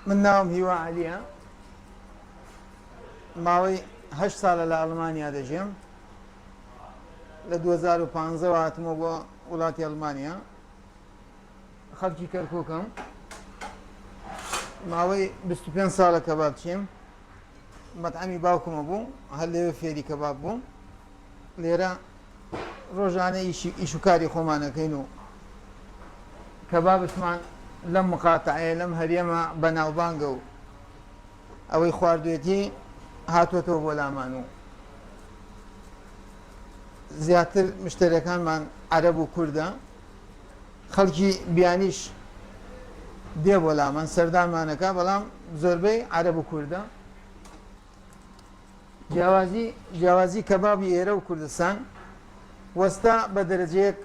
من ناوم هیوا عەلییە ماوەی 8 ساڵە لە ئەڵمانیا دەژێم لە 2015 هاتمەوە بۆ وڵاتی ئەڵمانیا خەڵکی کەرکووکم ماوەی 25 ساڵە کەباب چیم مەطعەمی باوکمە بوو هەر لێوێ فێری کەباب بوو لێرە ڕۆژانە ئیش و کاری خۆمانەکەین و کەبابشمان لەم مقاتعەیە لەم هەرێمە بەناوبانگە و ئەوەی خواردوێتی هاتووەتەوە بۆ لامان و زیاتر مشتەرەکانمان عەرەب و کوردە خەڵکی بیانیش دێ بۆ لامان سەردانمانەکە بەڵام زۆربەی عەرەب و کوردە جیاوازی کەبابی ئێرە و کوردستان وەستا بە دەرەجەیەک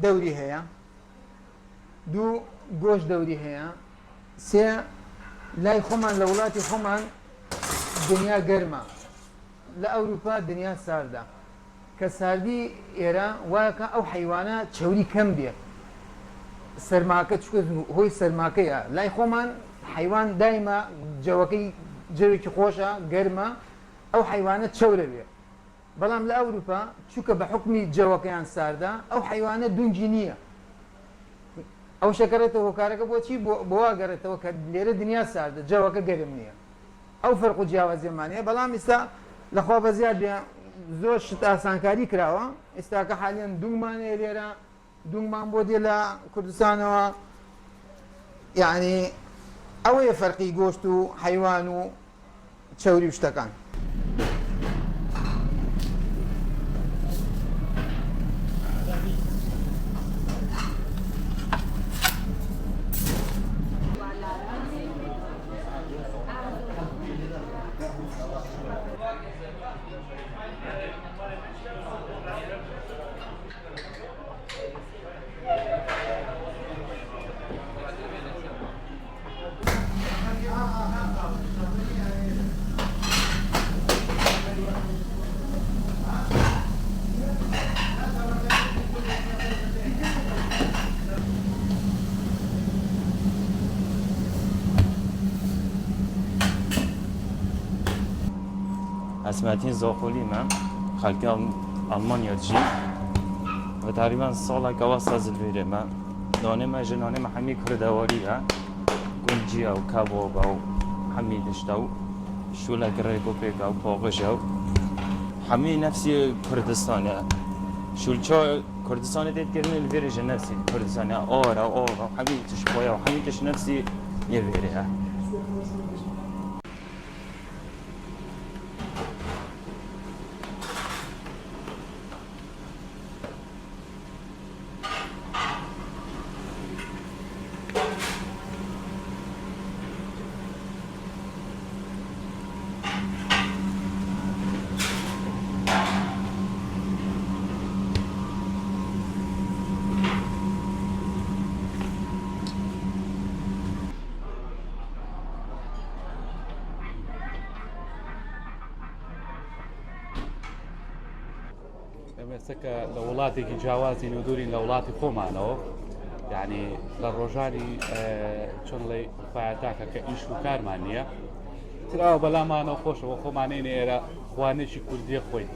دەوری هەیە دوو گۆشت دەوری هەیە سێ لای خۆمان لە وڵاتی خۆمان دنیا گەرمە لە ئەوروپا دنیا ساردە کە ساردی ئێرە وایەکە ئەو حیوانە چەوری کەم بێ سەرماکە چکە هۆی سەرماکەیە لای خۆمان حیوان دایمە جەوەکەی جەوێکی خۆشە گەرمە ئەو حیوانە چەورە بێ بەڵام لە ئەوروپا چووکە بە حکمی جەوەکەیان ساردە ئەو حیوانە دونجی نییە ئەو شەکەرێتە هۆکارەکە بۆچی بۆ گەڕێتەوە کە لێرە دنیا ساردە جەوەکە گەرم نییە ئەو فەرق و جیاوازیەمانەیە بەڵام ئێستا لەخوا بەزیاد زۆر شت ئاسانکاری کراوە ئێستاکە حالیان دوومانەیە لێرە دوومان بۆ دێ لە کوردستانەوە یعنی ئەوەیە فەرقی گۆشت و حیوان و چەوری و شتەکان اسمەتین زۆخۆلی من خەڵکی ئەڵمانیا دژی و تقریبا ساڵێکەوە سازلوێرێ من دانێمە ژنانێمە هەمی کوردەواریە گونجیە و کەبۆبە و هەمی دشتە و شولەک ڕێک و پێکە و پۆغژە و هەمی نەفسی کوردستانە شولچۆ کوردستانە دێتکردن لێرێژە نەفسی کوردستانە ئۆرە ئۆڕە هەمی تش بۆیە و هەمی تش نەفسی یێوێرەیە ئێمێستەکە لە وڵاتێکی جیاوازی نودورین لە وڵاتی خۆمانەوە یعنی لە ڕۆژانی چۆنڵێ فایەتاکە کە ئیش و کارمان نییە تراوە بەلامانەوە خۆشەوە خۆمانەی ئێرە خوانێکی کوردیە خۆی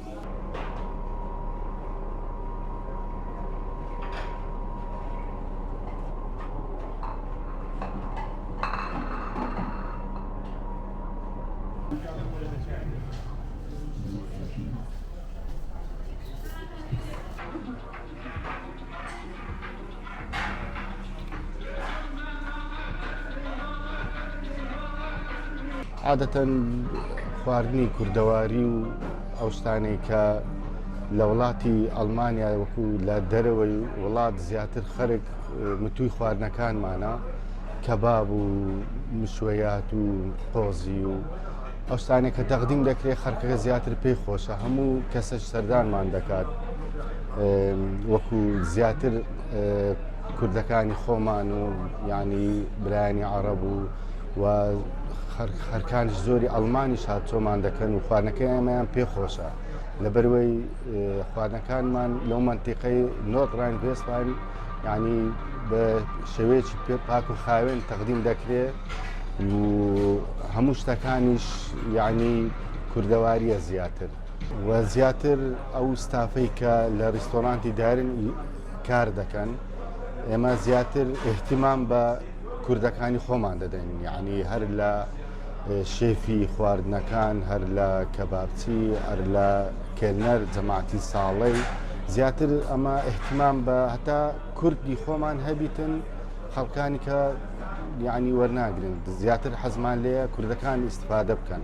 عادەتەن خواردنی کوردەواری و ئەو شتانەی کە لە وڵاتی ئەڵمانیا وەکو لە دەرەوەی وڵات زیاتر خەرک متووی خواردنەکانمانە کەباب و مشوەیات و قۆزی و ئەو شتانێک کە تەقدیم دەکرێت خەرکەکە زیاتر پێی خۆشە هەموو کەسەش سەردانمان دەکات وەکو زیاتر کوردەکانی خۆمان و یعنی برایانی عەرەب و خەرکانش زۆری ئەڵمانیش هاتچۆمان دەکەن و خواردنەکەی ئێمەیان پێ خۆشە لەبەرەوەی خواردنەکانمان لەو مەنتیقەی نۆرت ڕاین وێستلاین یعنی بە شێوەیەکی پێ پاک و خاوێن تەقدیم دەکرێت و هەموو شتەکانیش یعنی کوردەواریە زیاتر و زیاتر ئەو ستافەی کە لە ڕیستۆرانتی دارن کار دەکەن ئێمە زیاتر احتیمام بە کوردەکانی خۆمان دەدەین یعنی هەر لە شێفی خواردنەکان هەر لە کەبابچی هەر لە کێلنەر جەماعەتی ساڵەی زیاتر ئەمە احتیمام بە هەتا کوردی خۆمان هەبیتن خەڵکانی کە یعنی وەرناگرن زیاتر حەزمان لێیە کوردەکان ئیستفادە بکەن.